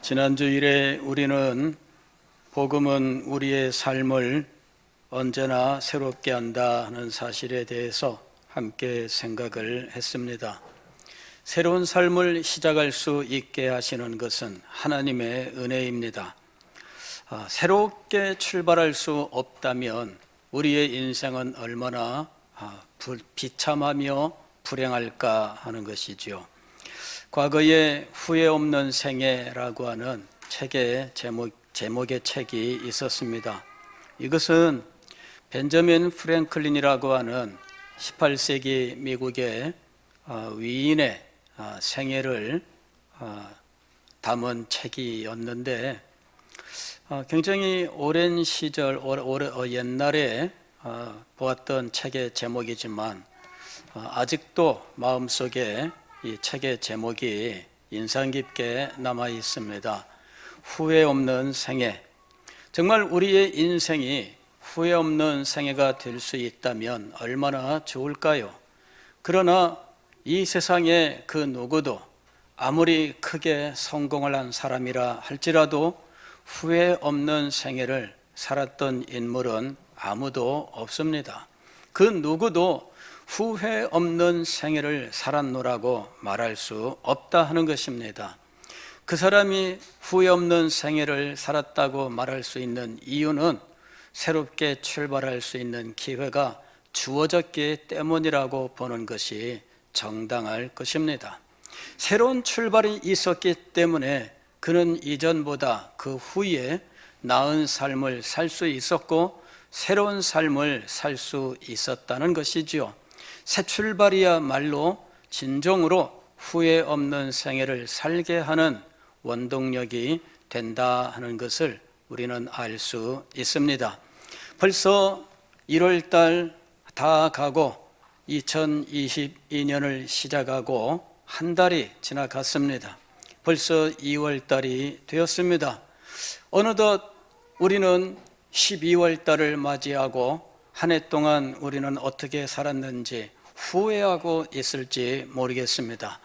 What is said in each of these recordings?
지난주일에 우리는 복음은 우리의 삶을 언제나 새롭게 한다 하는 사실에 대해서 함께 생각을 했습니다. 새로운 삶을 시작할 수 있게 하시는 것은 하나님의 은혜입니다. 새롭게 출발할 수 없다면 우리의 인생은 얼마나 비참하며 불행할까 하는 것이지요. 과거에 후회 없는 생애라고 하는 책의 제목의 책이 있었습니다. 이것은 벤저민 프랭클린이라고 하는 18세기 미국의 위인의 생애를 담은 책이었는데 굉장히 오랜 시절, 옛날에 보았던 책의 제목이지만 아직도 마음속에 이 책의 제목이 인상 깊게 남아 있습니다. 후회 없는 생애. 정말 우리의 인생이 후회 없는 생애가 될 수 있다면 얼마나 좋을까요? 그러나 이 세상에 그 누구도 아무리 크게 성공을 한 사람이라 할지라도 후회 없는 생애를 살았던 인물은 아무도 없습니다. 그 누구도 후회 없는 생애를 살았노라고 말할 수 없다 하는 것입니다. 그 사람이 후회 없는 생애를 살았다고 말할 수 있는 이유는 새롭게 출발할 수 있는 기회가 주어졌기 때문이라고 보는 것이 정당할 것입니다. 새로운 출발이 있었기 때문에 그는 이전보다 그 후에 나은 삶을 살 수 있었고 새로운 삶을 살 수 있었다는 것이지요. 새 출발이야말로 진정으로 후회 없는 생애를 살게 하는 원동력이 된다 하는 것을 우리는 알 수 있습니다. 벌써 1월달 다 가고 2022년을 시작하고 한 달이 지나갔습니다. 벌써 2월달이 되었습니다. 어느덧 우리는 12월달을 맞이하고 한 해 동안 우리는 어떻게 살았는지 후회하고 있을지 모르겠습니다.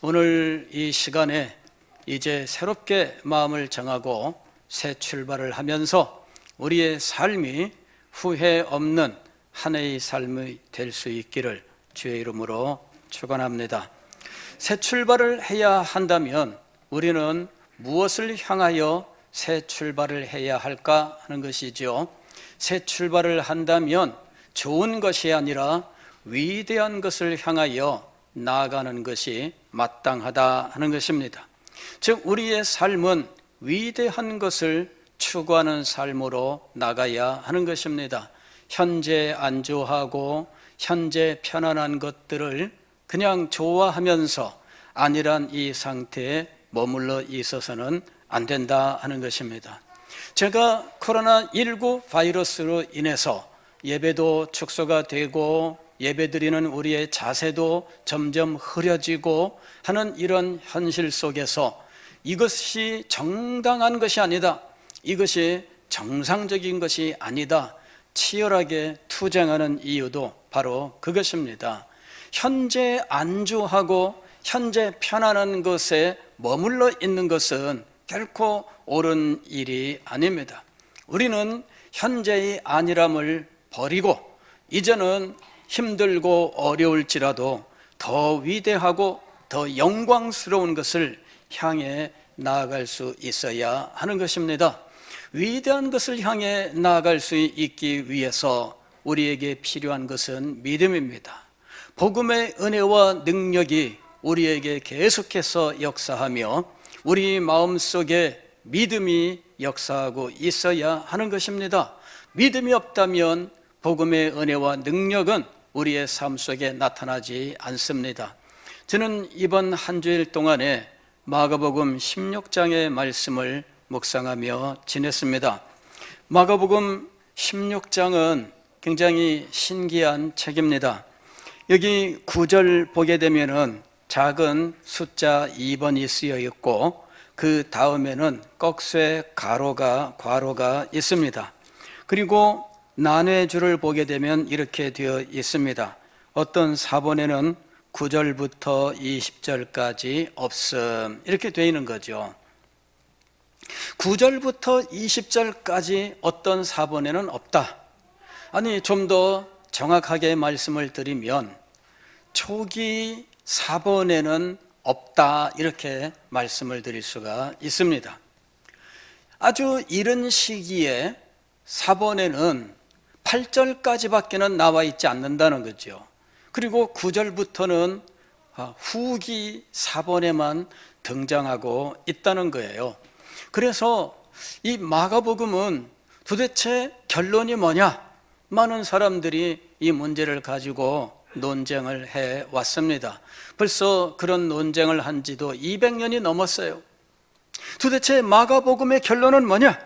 오늘 이 시간에 이제 새롭게 마음을 정하고 새 출발을 하면서 우리의 삶이 후회 없는 한 해의 삶이 될 수 있기를 주의 이름으로 축원합니다. 새 출발을 해야 한다면 우리는 무엇을 향하여 새 출발을 해야 할까 하는 것이죠. 새 출발을 한다면 좋은 것이 아니라 위대한 것을 향하여 나아가는 것이 마땅하다 하는 것입니다. 즉 우리의 삶은 위대한 것을 추구하는 삶으로 나가야 하는 것입니다. 현재 안주하고 현재 편안한 것들을 그냥 좋아하면서 안일한 이 상태에 머물러 있어서는 안 된다 하는 것입니다. 제가 코로나19 바이러스로 인해서 예배도 축소가 되고 예배드리는 우리의 자세도 점점 흐려지고 하는 이런 현실 속에서 이것이 정당한 것이 아니다, 이것이 정상적인 것이 아니다 치열하게 투쟁하는 이유도 바로 그것입니다. 현재 안주하고 현재 편안한 것에 머물러 있는 것은 결코 옳은 일이 아닙니다. 우리는 현재의 안일함을 버리고 이제는 힘들고 어려울지라도 더 위대하고 더 영광스러운 것을 향해 나아갈 수 있어야 하는 것입니다. 위대한 것을 향해 나아갈 수 있기 위해서 우리에게 필요한 것은 믿음입니다. 복음의 은혜와 능력이 우리에게 계속해서 역사하며 우리 마음속에 믿음이 역사하고 있어야 하는 것입니다. 믿음이 없다면 복음의 은혜와 능력은 우리의 삶 속에 나타나지 않습니다. 저는 이번 한 주일 동안에 마가복음 16장의 말씀을 묵상하며 지냈습니다. 마가복음 16장은 굉장히 신기한 책입니다. 여기 9절 보게 되면은 작은 숫자 2번이 쓰여 있고 그 다음에는 꺽쇠 괄호가 있습니다. 그리고 난회줄을 보게 되면 이렇게 되어 있습니다. 어떤 사본에는 9절부터 20절까지 없음 이렇게 되어 있는 거죠. 9절부터 20절까지 어떤 사본에는 없다. 아니, 좀 더 정확하게 말씀을 드리면 초기 사본에는 없다, 이렇게 말씀을 드릴 수가 있습니다. 아주 이른 시기에 사본에는 8절까지밖에는 나와 있지 않는다는 거죠. 그리고 9절부터는 후기 사본에만 등장하고 있다는 거예요. 그래서 이 마가복음은 도대체 결론이 뭐냐? 많은 사람들이 이 문제를 가지고 논쟁을 해 왔습니다. 벌써 그런 논쟁을 한 지도 200년이 넘었어요. 도대체 마가복음의 결론은 뭐냐?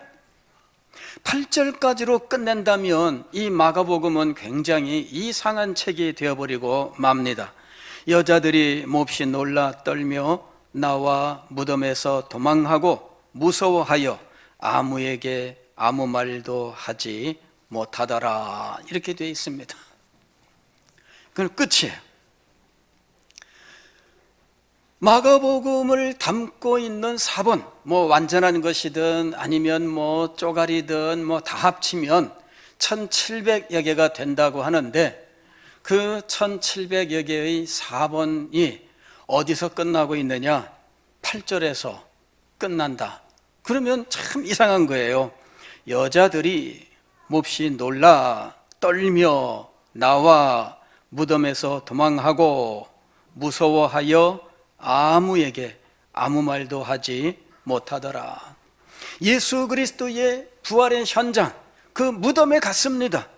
8절까지로 끝낸다면 이 마가복음은 굉장히 이상한 책이 되어버리고 맙니다. 여자들이 몹시 놀라 떨며 나와 무덤에서 도망하고 무서워하여 아무에게 아무 말도 하지 못하더라, 이렇게 되어 있습니다. 그건 끝이에요. 마가복음을 담고 있는 사본, 완전한 것이든 아니면 쪼가리든 다 합치면 1700여 개가 된다고 하는데, 그 1700여 개의 사본이 어디서 끝나고 있느냐? 8절에서 끝난다. 그러면 참 이상한 거예요. 여자들이 몹시 놀라 떨며 나와 무덤에서 도망하고 무서워하여 아무에게 아무 말도 하지 못하더라. 예수 그리스도의 부활의 현장, 그 무덤에 갔습니다.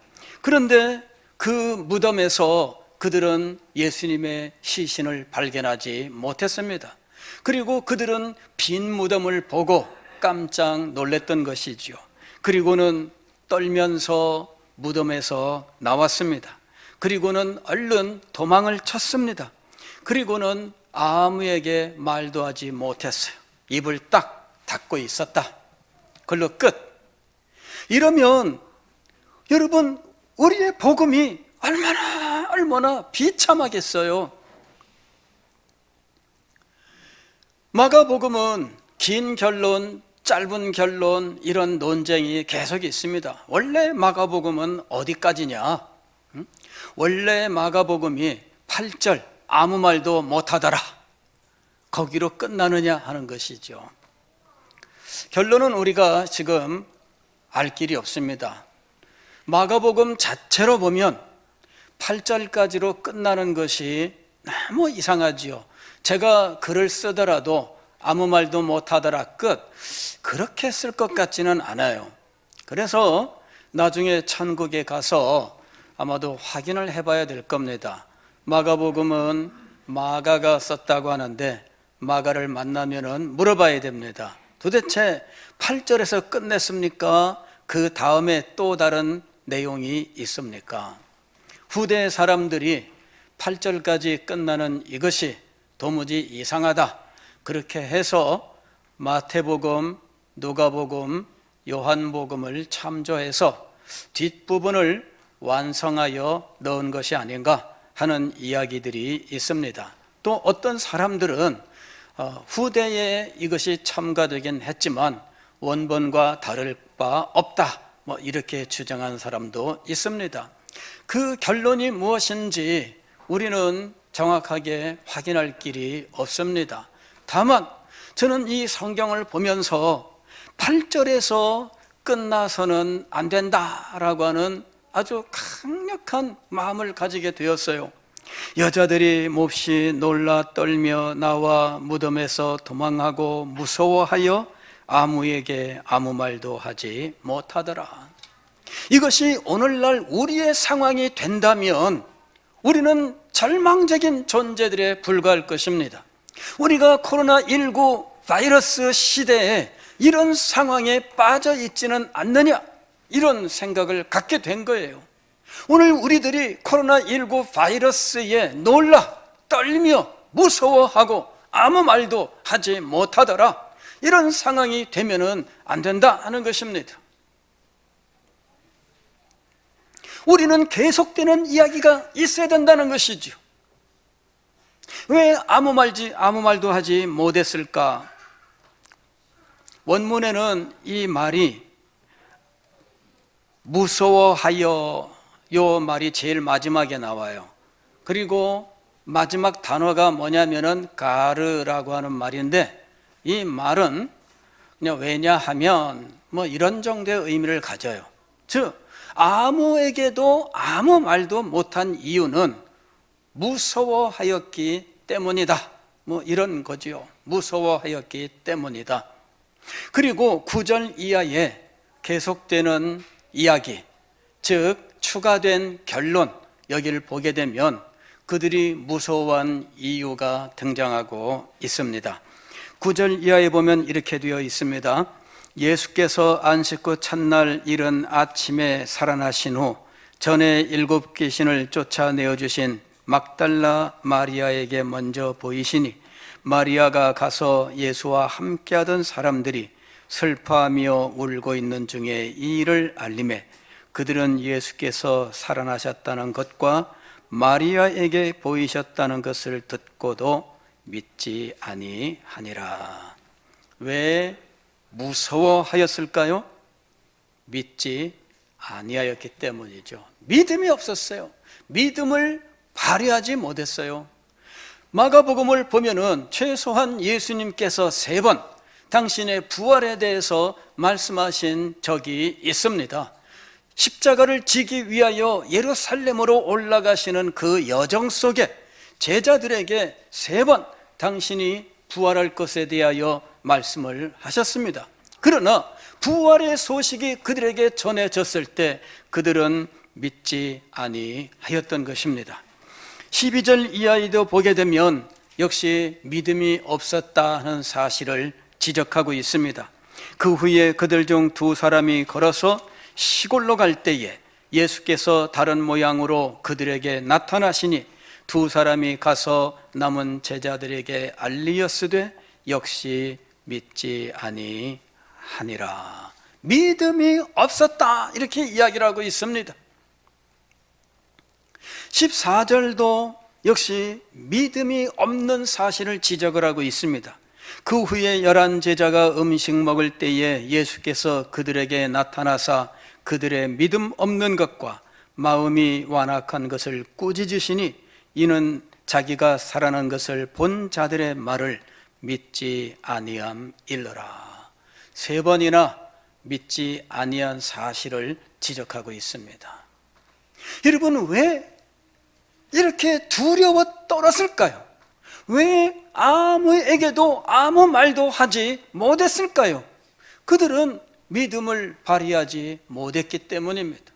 그런데 그 무덤에서 그들은 예수님의 시신을 발견하지 못했습니다. 그리고 그들은 빈 무덤을 보고 깜짝 놀랐던 것이지요. 그리고는 떨면서 무덤에서 나왔습니다. 그리고는 얼른 도망을 쳤습니다. 그리고는 아무에게 말도 하지 못했어요. 입을 딱 닫고 있었다. 그걸로 끝. 이러면 여러분, 우리의 복음이 얼마나 비참하겠어요. 마가복음은 긴 결론, 짧은 결론, 이런 논쟁이 계속 있습니다. 원래 마가복음은 어디까지냐? 원래 마가복음이 8절 아무 말도 못하더라, 거기로 끝나느냐 하는 것이죠. 결론은 우리가 지금 알 길이 없습니다. 마가복음 자체로 보면 8절까지로 끝나는 것이 너무 이상하지요. 제가 글을 쓰더라도 아무 말도 못하더라 끝, 그렇게 쓸 것 같지는 않아요. 그래서 나중에 천국에 가서 아마도 확인을 해봐야 될 겁니다. 마가복음은 마가가 썼다고 하는데 마가를 만나면은 물어봐야 됩니다. 도대체 8절에서 끝냈습니까? 그 다음에 또 다른 내용이 있습니까? 후대 사람들이 8절까지 끝나는 이것이 도무지 이상하다, 그렇게 해서 마태복음, 누가복음, 요한복음을 참조해서 뒷부분을 완성하여 넣은 것이 아닌가 하는 이야기들이 있습니다. 또 어떤 사람들은 후대에 이것이 첨가되긴 했지만 원본과 다를 바 없다, 이렇게 주장한 사람도 있습니다. 그 결론이 무엇인지 우리는 정확하게 확인할 길이 없습니다. 다만 저는 이 성경을 보면서 8절에서 끝나서는 안 된다라고 하는 아주 강력한 마음을 가지게 되었어요. 여자들이 몹시 놀라 떨며 나와 무덤에서 도망하고 무서워하여 아무에게 아무 말도 하지 못하더라. 이것이 오늘날 우리의 상황이 된다면 우리는 절망적인 존재들에 불과할 것입니다. 우리가 코로나19 바이러스 시대에 이런 상황에 빠져 있지는 않느냐, 이런 생각을 갖게 된 거예요. 오늘 우리들이 코로나19 바이러스에 놀라 떨며 무서워하고 아무 말도 하지 못하더라, 이런 상황이 되면은 안 된다 하는 것입니다. 우리는 계속되는 이야기가 있어야 된다는 것이죠. 왜 아무 말도 하지 못했을까? 원문에는 이 말이 무서워하여, 요 말이 제일 마지막에 나와요. 그리고 마지막 단어가 뭐냐면은 가르라고 하는 말인데, 이 말은 그냥 왜냐하면 뭐 이런 정도의 의미를 가져요. 즉 아무에게도 아무 말도 못한 이유는 무서워하였기 때문이다, 뭐 이런 거지요. 무서워하였기 때문이다. 그리고 9절 이하에 계속되는 이야기, 즉 추가된 결론, 여기를 보게 되면 그들이 무서워한 이유가 등장하고 있습니다. 9절 이하에 보면 이렇게 되어 있습니다. 예수께서 안식 후 첫날 이른 아침에 살아나신 후 전에 7 귀신을 쫓아내어 주신 막달라 마리아에게 먼저 보이시니, 마리아가 가서 예수와 함께하던 사람들이 슬퍼하며 울고 있는 중에 이 일을 알림해 그들은 예수께서 살아나셨다는 것과 마리아에게 보이셨다는 것을 듣고도 믿지 아니하니라. 왜 무서워하였을까요? 믿지 아니하였기 때문이죠. 믿음이 없었어요. 믿음을 발휘하지 못했어요. 마가복음을 보면은 최소한 예수님께서 3번 당신의 부활에 대해서 말씀하신 적이 있습니다. 십자가를 지기 위하여 예루살렘으로 올라가시는 그 여정 속에 제자들에게 3번 당신이 부활할 것에 대하여 말씀을 하셨습니다. 그러나 부활의 소식이 그들에게 전해졌을 때 그들은 믿지 아니하였던 것입니다. 12절 이하에도 보게 되면 역시 믿음이 없었다는 사실을 지적하고 있습니다. 그 후에 그들 중 2 사람이 걸어서 시골로 갈 때에 예수께서 다른 모양으로 그들에게 나타나시니 2 사람이 가서 남은 제자들에게 알리었으되 역시 믿지 아니하니라. 믿음이 없었다, 이렇게 이야기를 하고 있습니다. 14절도 역시 믿음이 없는 사실을 지적을 하고 있습니다. 그 후에 11 제자가 음식 먹을 때에 예수께서 그들에게 나타나사 그들의 믿음 없는 것과 마음이 완악한 것을 꾸짖으시니 이는 자기가 살아난 것을 본 자들의 말을 믿지 아니함일러라. 3번이나 믿지 아니한 사실을 지적하고 있습니다. 여러분, 왜 이렇게 두려워 떨었을까요? 왜 아무에게도 아무 말도 하지 못했을까요? 그들은 믿음을 발휘하지 못했기 때문입니다.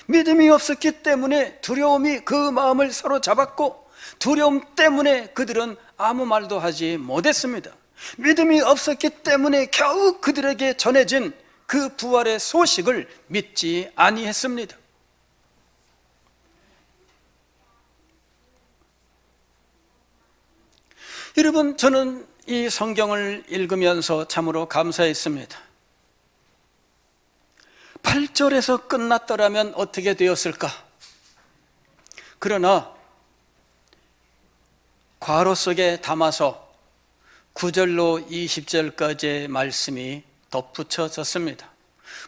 믿음이 없었기 때문에 두려움이 그 마음을 사로잡았고, 두려움 때문에 그들은 아무 말도 하지 못했습니다. 믿음이 없었기 때문에 겨우 그들에게 전해진 그 부활의 소식을 믿지 아니했습니다. 여러분, 저는 이 성경을 읽으면서 참으로 감사했습니다. 8절에서 끝났더라면 어떻게 되었을까? 그러나 괄호 속에 담아서 9절로 20절까지의 말씀이 덧붙여졌습니다.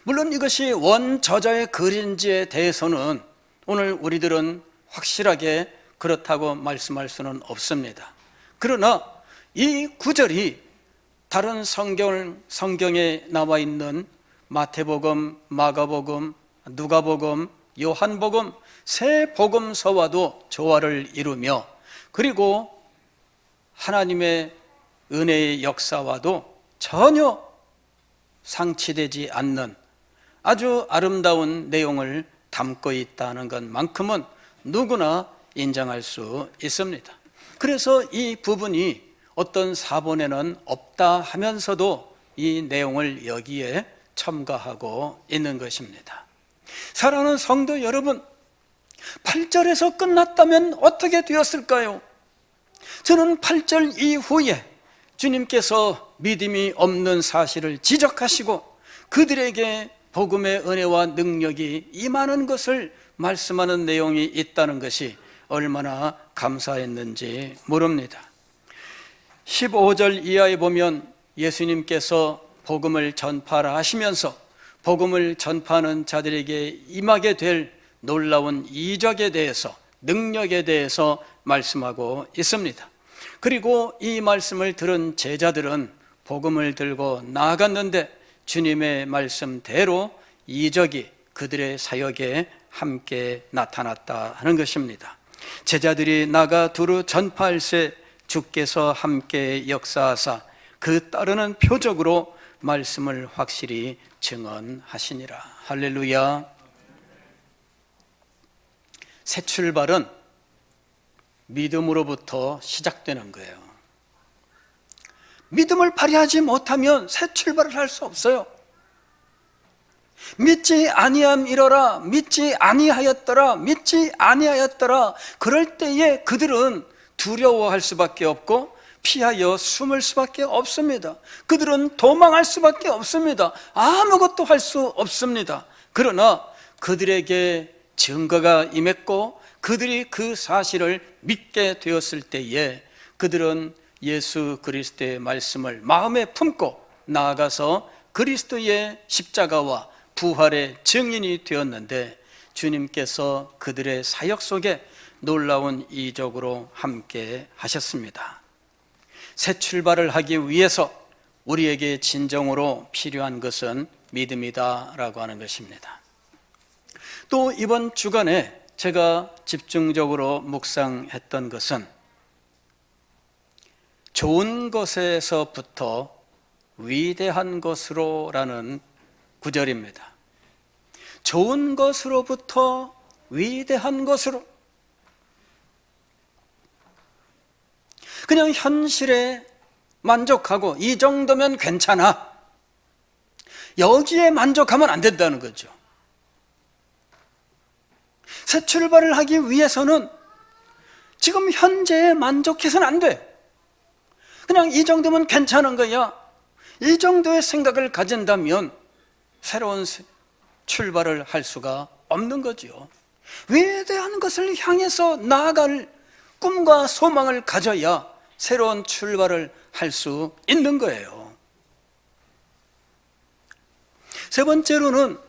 물론 이것이 원저자의 글인지에 대해서는 오늘 우리들은 확실하게 그렇다고 말씀할 수는 없습니다. 그러나 이 구절이 다른 성경에 나와 있는 마태복음, 마가복음, 누가복음, 요한복음 세 복음서와도 조화를 이루며, 그리고 하나님의 은혜의 역사와도 전혀 상치되지 않는 아주 아름다운 내용을 담고 있다는 것만큼은 누구나 인정할 수 있습니다. 그래서 이 부분이 어떤 사본에는 없다 하면서도 이 내용을 여기에 첨가하고 있는 것입니다. 사랑하는 성도 여러분, 8절에서 끝났다면 어떻게 되었을까요? 저는 8절 이후에 주님께서 믿음이 없는 사실을 지적하시고 그들에게 복음의 은혜와 능력이 임하는 것을 말씀하는 내용이 있다는 것이 얼마나 감사했는지 모릅니다. 15절 이하에 보면 예수님께서 복음을 전파하라 하시면서 복음을 전파하는 자들에게 임하게 될 놀라운 이적에 대해서, 능력에 대해서 말씀하고 있습니다. 그리고 이 말씀을 들은 제자들은 복음을 들고 나아갔는데 주님의 말씀대로 이적이 그들의 사역에 함께 나타났다 하는 것입니다. 제자들이 나가 두루 전파할새 주께서 함께 역사하사 그 따르는 표적으로 말씀을 확실히 증언하시니라. 할렐루야. 새 출발은 믿음으로부터 시작되는 거예요. 믿음을 발휘하지 못하면 새 출발을 할 수 없어요. 믿지 아니함 이러라, 믿지 아니하였더라, 믿지 아니하였더라. 그럴 때에 그들은 두려워할 수밖에 없고 피하여 숨을 수밖에 없습니다. 그들은 도망할 수밖에 없습니다. 아무것도 할 수 없습니다. 그러나 그들에게 증거가 임했고 그들이 그 사실을 믿게 되었을 때에 그들은 예수 그리스도의 말씀을 마음에 품고 나아가서 그리스도의 십자가와 부활의 증인이 되었는데 주님께서 그들의 사역 속에 놀라운 이적으로 함께 하셨습니다. 새 출발을 하기 위해서 우리에게 진정으로 필요한 것은 믿음이다라고 하는 것입니다. 또 이번 주간에 제가 집중적으로 묵상했던 것은 좋은 것에서부터 위대한 것으로라는 구절입니다. 좋은 것으로부터 위대한 것으로. 그냥 현실에 만족하고 이 정도면 괜찮아, 여기에 만족하면 안 된다는 거죠. 새 출발을 하기 위해서는 지금 현재에 만족해서는 안 돼. 그냥 이 정도면 괜찮은 거야, 이 정도의 생각을 가진다면 새로운 출발을 할 수가 없는 거죠. 위대한 것을 향해서 나아갈 꿈과 소망을 가져야 새로운 출발을 할 수 있는 거예요. 세 번째로는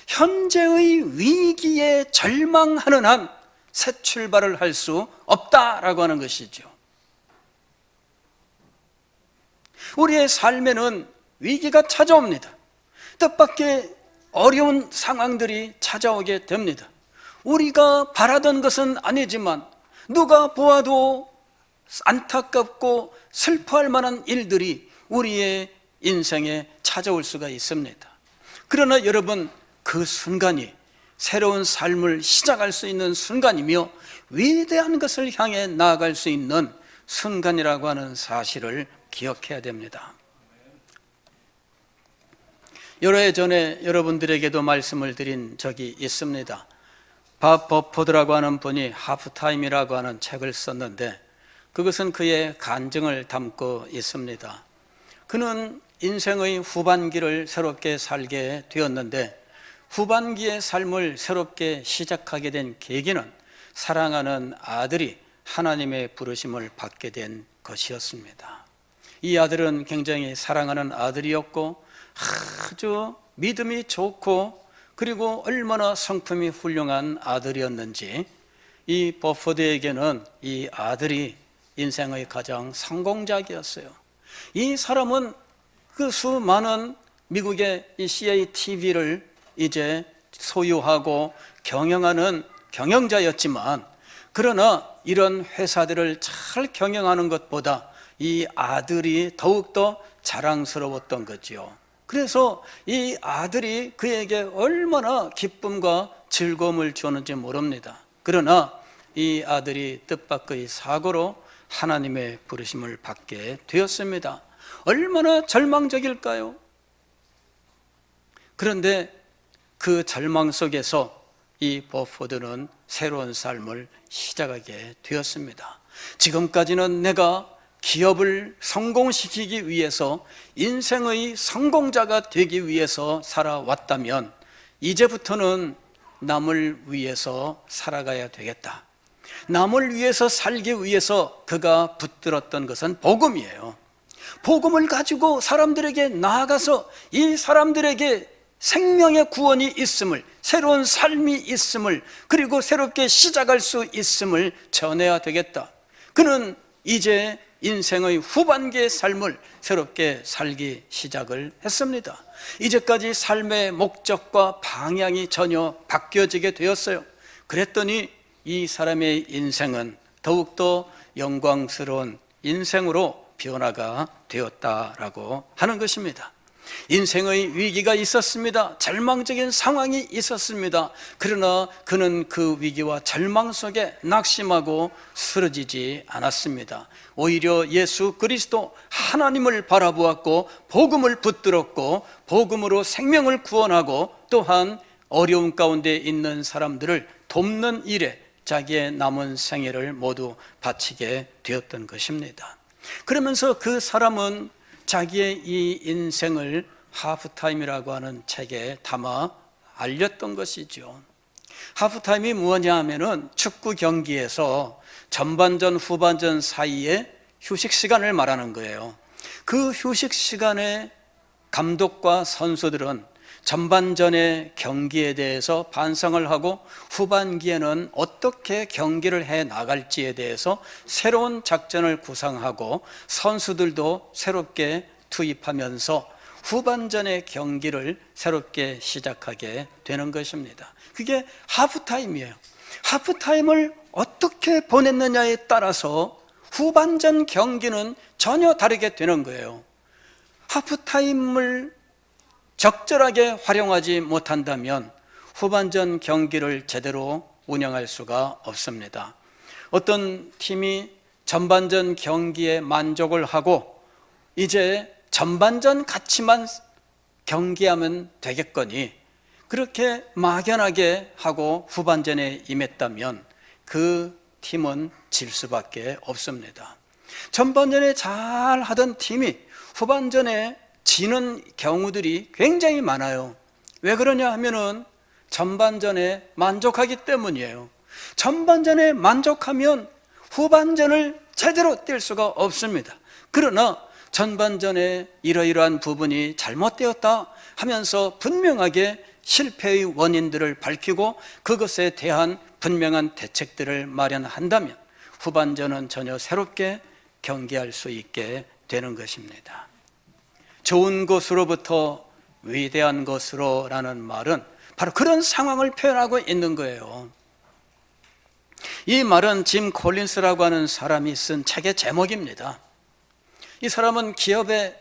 현재의 위기에 절망하는 한 새 출발을 할 수 없다라고 하는 것이죠. 우리의 삶에는 위기가 찾아옵니다. 뜻밖의 어려운 상황들이 찾아오게 됩니다. 우리가 바라던 것은 아니지만 누가 보아도 안타깝고 슬퍼할 만한 일들이 우리의 인생에 찾아올 수가 있습니다. 그러나 여러분, 그 순간이 새로운 삶을 시작할 수 있는 순간이며 위대한 것을 향해 나아갈 수 있는 순간이라고 하는 사실을 기억해야 됩니다. 여러 해 전에 여러분들에게도 말씀을 드린 적이 있습니다. 밥 버포드라고 하는 분이 하프타임이라고 하는 책을 썼는데 그것은 그의 간증을 담고 있습니다. 그는 인생의 후반기를 새롭게 살게 되었는데 후반기의 삶을 새롭게 시작하게 된 계기는 사랑하는 아들이 하나님의 부르심을 받게 된 것이었습니다. 이 아들은 굉장히 사랑하는 아들이었고 아주 믿음이 좋고 그리고 얼마나 성품이 훌륭한 아들이었는지 이 버포드에게는 이 아들이 인생의 가장 성공작이었어요. 이 사람은 그 수많은 미국의 이 CATV를 이제 소유하고 경영하는 경영자였지만 그러나 이런 회사들을 잘 경영하는 것보다 이 아들이 더욱더 자랑스러웠던 거지요. 그래서 이 아들이 그에게 얼마나 기쁨과 즐거움을 주었는지 모릅니다. 그러나 이 아들이 뜻밖의 사고로 하나님의 부르심을 받게 되었습니다. 얼마나 절망적일까요? 그런데 그 절망 속에서 이 버포드는 새로운 삶을 시작하게 되었습니다. 지금까지는 내가 기업을 성공시키기 위해서 인생의 성공자가 되기 위해서 살아왔다면 이제부터는 남을 위해서 살아가야 되겠다. 남을 위해서 살기 위해서 그가 붙들었던 것은 복음이에요. 복음을 가지고 사람들에게 나아가서 이 사람들에게 생명의 구원이 있음을, 새로운 삶이 있음을, 그리고 새롭게 시작할 수 있음을 전해야 되겠다. 그는 이제 인생의 후반기의 삶을 새롭게 살기 시작을 했습니다. 이제까지 삶의 목적과 방향이 전혀 바뀌어지게 되었어요. 그랬더니 이 사람의 인생은 더욱더 영광스러운 인생으로 변화가 되었다라고 하는 것입니다. 인생의 위기가 있었습니다. 절망적인 상황이 있었습니다. 그러나 그는 그 위기와 절망 속에 낙심하고 쓰러지지 않았습니다. 오히려 예수 그리스도 하나님을 바라보았고 복음을 붙들었고 복음으로 생명을 구원하고 또한 어려움 가운데 있는 사람들을 돕는 일에 자기의 남은 생애를 모두 바치게 되었던 것입니다. 그러면서 그 사람은 자기의 이 인생을 하프타임이라고 하는 책에 담아 알렸던 것이죠. 하프타임이 뭐냐 하면은 축구 경기에서 전반전 후반전 사이에 휴식 시간을 말하는 거예요. 그 휴식 시간에 감독과 선수들은 전반전의 경기에 대해서 반성을 하고 후반기에는 어떻게 경기를 해 나갈지에 대해서 새로운 작전을 구상하고 선수들도 새롭게 투입하면서 후반전의 경기를 새롭게 시작하게 되는 것입니다. 그게 하프타임이에요. 하프타임을 어떻게 보냈느냐에 따라서 후반전 경기는 전혀 다르게 되는 거예요. 하프타임을 적절하게 활용하지 못한다면 후반전 경기를 제대로 운영할 수가 없습니다. 어떤 팀이 전반전 경기에 만족을 하고 이제 전반전 같이만 경기하면 되겠거니 그렇게 막연하게 하고 후반전에 임했다면 그 팀은 질 수밖에 없습니다. 전반전에 잘 하던 팀이 후반전에 지는 경우들이 굉장히 많아요. 왜 그러냐 하면은 전반전에 만족하기 때문이에요. 전반전에 만족하면 후반전을 제대로 뛸 수가 없습니다. 그러나 전반전에 이러이러한 부분이 잘못되었다 하면서 분명하게 실패의 원인들을 밝히고 그것에 대한 분명한 대책들을 마련한다면 후반전은 전혀 새롭게 경기할 수 있게 되는 것입니다. 좋은 것으로부터 위대한 것으로 라는 말은 바로 그런 상황을 표현하고 있는 거예요. 이 말은 짐 콜린스라고 하는 사람이 쓴 책의 제목입니다. 이 사람은 기업의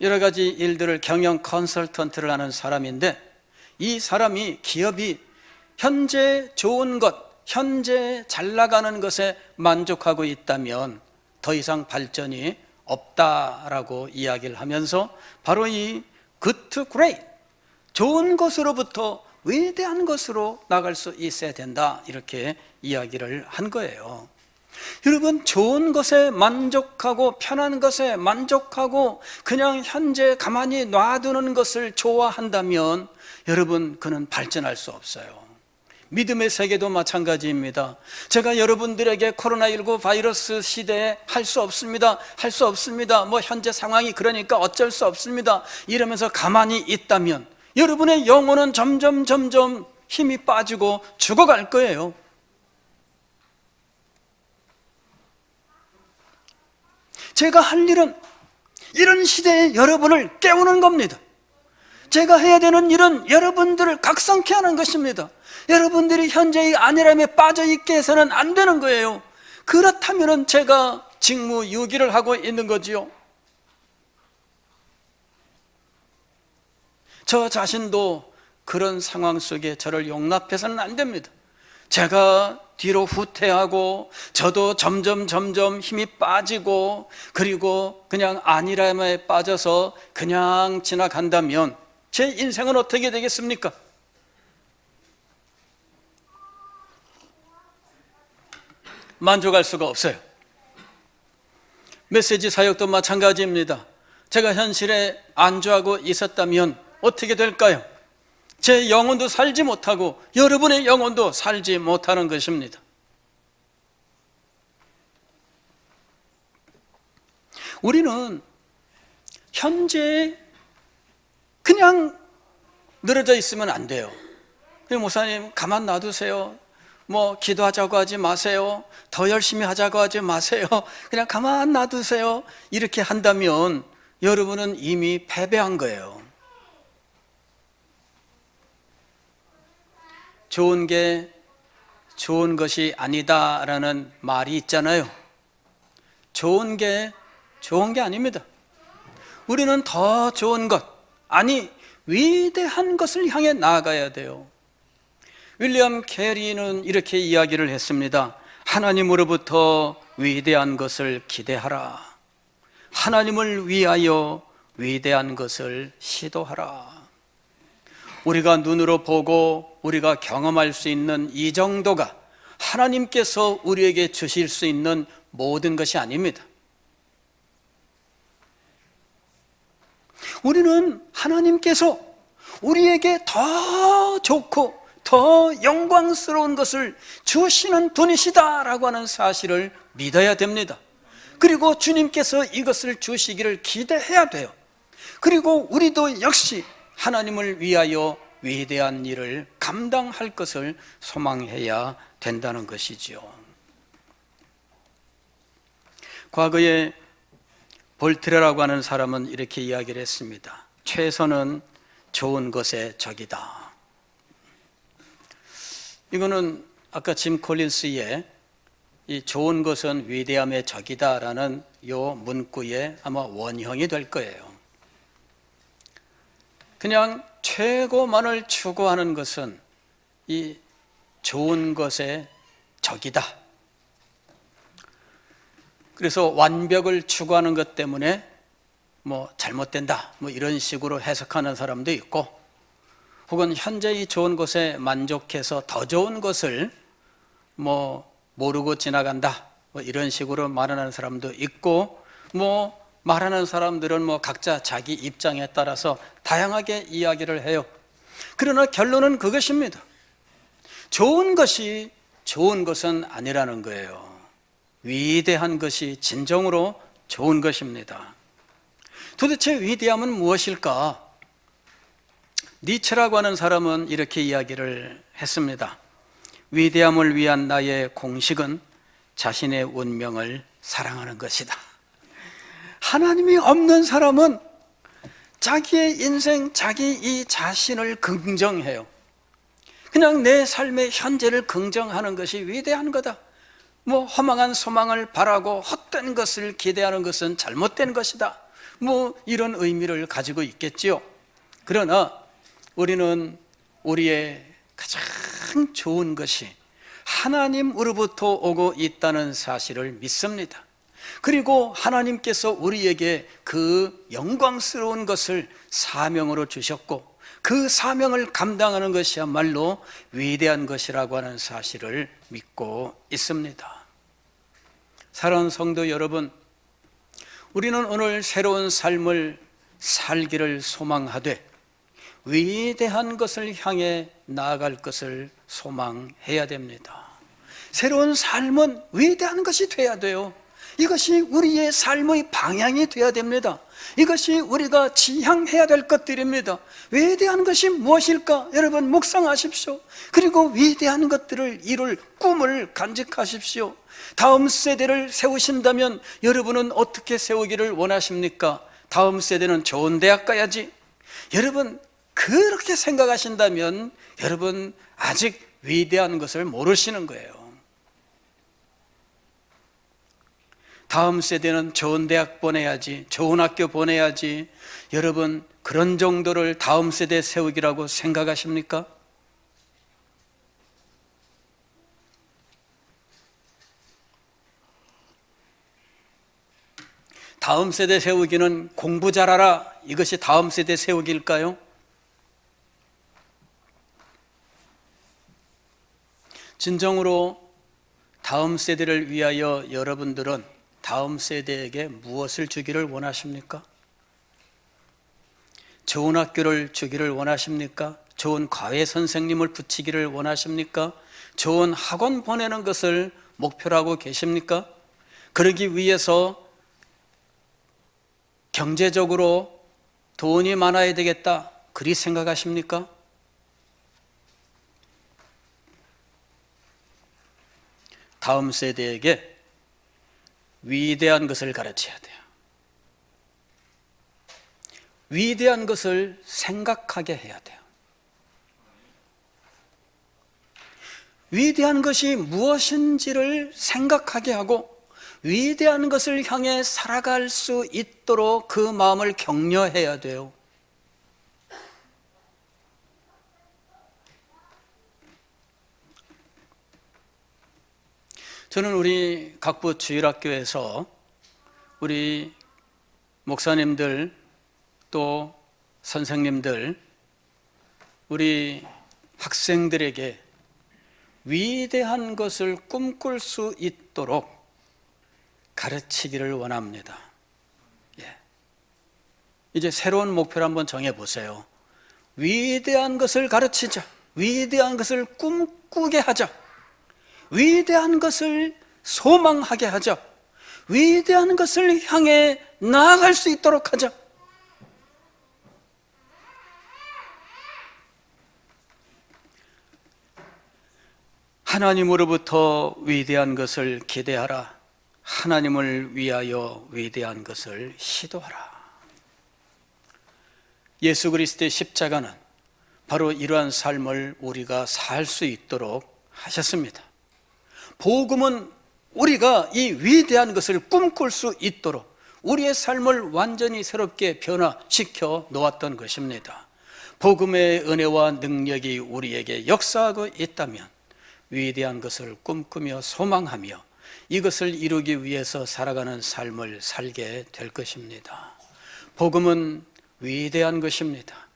여러 가지 일들을 경영 컨설턴트를 하는 사람인데 이 사람이 기업이 현재 좋은 것, 현재 잘 나가는 것에 만족하고 있다면 더 이상 발전이 없다라고 이야기를 하면서 바로 이 good to great, 좋은 것으로부터 위대한 것으로 나갈 수 있어야 된다 이렇게 이야기를 한 거예요. 여러분, 좋은 것에 만족하고 편한 것에 만족하고 그냥 현재 가만히 놔두는 것을 좋아한다면 여러분, 그는 발전할 수 없어요. 믿음의 세계도 마찬가지입니다. 제가 여러분들에게 코로나19 바이러스 시대에 할 수 없습니다, 할 수 없습니다, 뭐 현재 상황이 그러니까 어쩔 수 없습니다 이러면서 가만히 있다면 여러분의 영혼은 점점 힘이 빠지고 죽어갈 거예요. 제가 할 일은 이런 시대에 여러분을 깨우는 겁니다. 제가 해야 되는 일은 여러분들을 각성케 하는 것입니다. 여러분들이 현재의 안일함에 빠져있게 해서는 안 되는 거예요. 그렇다면 제가 직무유기를 하고 있는 거지요. 저 자신도 그런 상황 속에 저를 용납해서는 안 됩니다. 제가 뒤로 후퇴하고 저도 점점 힘이 빠지고 그리고 그냥 안일함에 빠져서 그냥 지나간다면 제 인생은 어떻게 되겠습니까? 만족할 수가 없어요. 메시지 사역도 마찬가지입니다. 제가 현실에 안주하고 있었다면 어떻게 될까요? 제 영혼도 살지 못하고 여러분의 영혼도 살지 못하는 것입니다. 우리는 현재 그냥 늘어져 있으면 안 돼요. 목사님 가만 놔두세요. 뭐 기도하자고 하지 마세요. 더 열심히 하자고 하지 마세요. 그냥 가만 놔두세요. 이렇게 한다면 여러분은 이미 패배한 거예요. 좋은 게 좋은 것이 아니다라는 말이 있잖아요. 좋은 게 좋은 게 아닙니다. 우리는 더 좋은 것, 아니 위대한 것을 향해 나아가야 돼요. 윌리엄 캐리는 이렇게 이야기를 했습니다. 하나님으로부터 위대한 것을 기대하라. 하나님을 위하여 위대한 것을 시도하라. 우리가 눈으로 보고 우리가 경험할 수 있는 이 정도가 하나님께서 우리에게 주실 수 있는 모든 것이 아닙니다. 우리는 하나님께서 우리에게 더 좋고 더 영광스러운 것을 주시는 분이시다라고 하는 사실을 믿어야 됩니다. 그리고 주님께서 이것을 주시기를 기대해야 돼요. 그리고 우리도 역시 하나님을 위하여 위대한 일을 감당할 것을 소망해야 된다는 것이지요. 과거에 볼테르라고 하는 사람은 이렇게 이야기를 했습니다. 최선은 좋은 것의 적이다. 이거는 아까 짐 콜린스의 이 좋은 것은 위대함의 적이다라는 요 문구의 아마 원형이 될 거예요. 그냥 최고만을 추구하는 것은 이 좋은 것의 적이다. 그래서 완벽을 추구하는 것 때문에 뭐 잘못된다, 뭐 이런 식으로 해석하는 사람도 있고, 혹은 현재 이 좋은 것에 만족해서 더 좋은 것을 뭐 모르고 지나간다, 뭐 이런 식으로 말하는 사람도 있고, 뭐 말하는 사람들은 뭐 각자 자기 입장에 따라서 다양하게 이야기를 해요. 그러나 결론은 그것입니다. 좋은 것이 좋은 것은 아니라는 거예요. 위대한 것이 진정으로 좋은 것입니다. 도대체 위대함은 무엇일까? 니체라고 하는 사람은 이렇게 이야기를 했습니다. 위대함을 위한 나의 공식은 자신의 운명을 사랑하는 것이다. 하나님이 없는 사람은 자기의 인생, 자기 이 자신을 긍정해요. 그냥 내 삶의 현재를 긍정하는 것이 위대한 거다. 뭐 허망한 소망을 바라고 헛된 것을 기대하는 것은 잘못된 것이다. 뭐 이런 의미를 가지고 있겠지요. 그러나 우리는 우리의 가장 좋은 것이 하나님으로부터 오고 있다는 사실을 믿습니다. 그리고 하나님께서 우리에게 그 영광스러운 것을 사명으로 주셨고, 그 사명을 감당하는 것이야말로 위대한 것이라고 하는 사실을 믿고 있습니다. 사랑하는 성도 여러분, 우리는 오늘 새로운 삶을 살기를 소망하되 위대한 것을 향해 나아갈 것을 소망해야 됩니다. 새로운 삶은 위대한 것이 돼야 돼요. 이것이 우리의 삶의 방향이 돼야 됩니다. 이것이 우리가 지향해야 될 것들입니다. 위대한 것이 무엇일까? 여러분 묵상하십시오. 그리고 위대한 것들을 이룰 꿈을 간직하십시오. 다음 세대를 세우신다면 여러분은 어떻게 세우기를 원하십니까? 다음 세대는 좋은 대학 가야지. 여러분 그렇게 생각하신다면 여러분 아직 위대한 것을 모르시는 거예요. 다음 세대는 좋은 대학 보내야지, 좋은 학교 보내야지. 여러분 그런 정도를 다음 세대에 세우기라고 생각하십니까? 다음 세대 세우기는 공부 잘하라, 이것이 다음 세대 세우기일까요? 진정으로 다음 세대를 위하여 여러분들은 다음 세대에게 무엇을 주기를 원하십니까? 좋은 학교를 주기를 원하십니까? 좋은 과외 선생님을 붙이기를 원하십니까? 좋은 학원 보내는 것을 목표로 하고 계십니까? 그러기 위해서 경제적으로 돈이 많아야 되겠다, 그리 생각하십니까? 다음 세대에게 위대한 것을 가르쳐야 돼요. 위대한 것을 생각하게 해야 돼요. 위대한 것이 무엇인지를 생각하게 하고 위대한 것을 향해 살아갈 수 있도록 그 마음을 격려해야 돼요. 저는 우리 각부 주일학교에서 우리 목사님들 또 선생님들, 우리 학생들에게 위대한 것을 꿈꿀 수 있도록 가르치기를 원합니다. 이제 새로운 목표를 한번 정해보세요. 위대한 것을 가르치자, 위대한 것을 꿈꾸게 하자, 위대한 것을 소망하게 하자, 위대한 것을 향해 나아갈 수 있도록 하자. 하나님으로부터 위대한 것을 기대하라. 하나님을 위하여 위대한 것을 시도하라. 예수 그리스도의 십자가는 바로 이러한 삶을 우리가 살 수 있도록 하셨습니다. 복음은 우리가 이 위대한 것을 꿈꿀 수 있도록 우리의 삶을 완전히 새롭게 변화시켜 놓았던 것입니다. 복음의 은혜와 능력이 우리에게 역사하고 있다면 위대한 것을 꿈꾸며 소망하며 이것을 이루기 위해서 살아가는 삶을 살게 될 것입니다. 복음은 위대한 것입니다.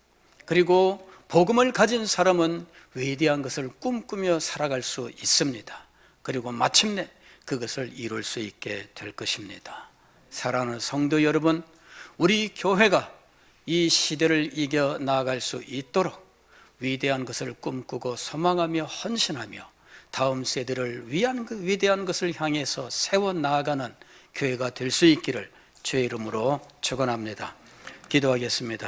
그리고 복음을 가진 사람은 위대한 것을 꿈꾸며 살아갈 수 있습니다. 그리고 마침내 그것을 이룰 수 있게 될 것입니다. 사랑하는 성도 여러분, 우리 교회가 이 시대를 이겨 나아갈 수 있도록 위대한 것을 꿈꾸고 소망하며 헌신하며 다음 세대를 위한 그 위대한 것을 향해서 세워 나아가는 교회가 될 수 있기를 주의 이름으로 축원합니다. 기도하겠습니다.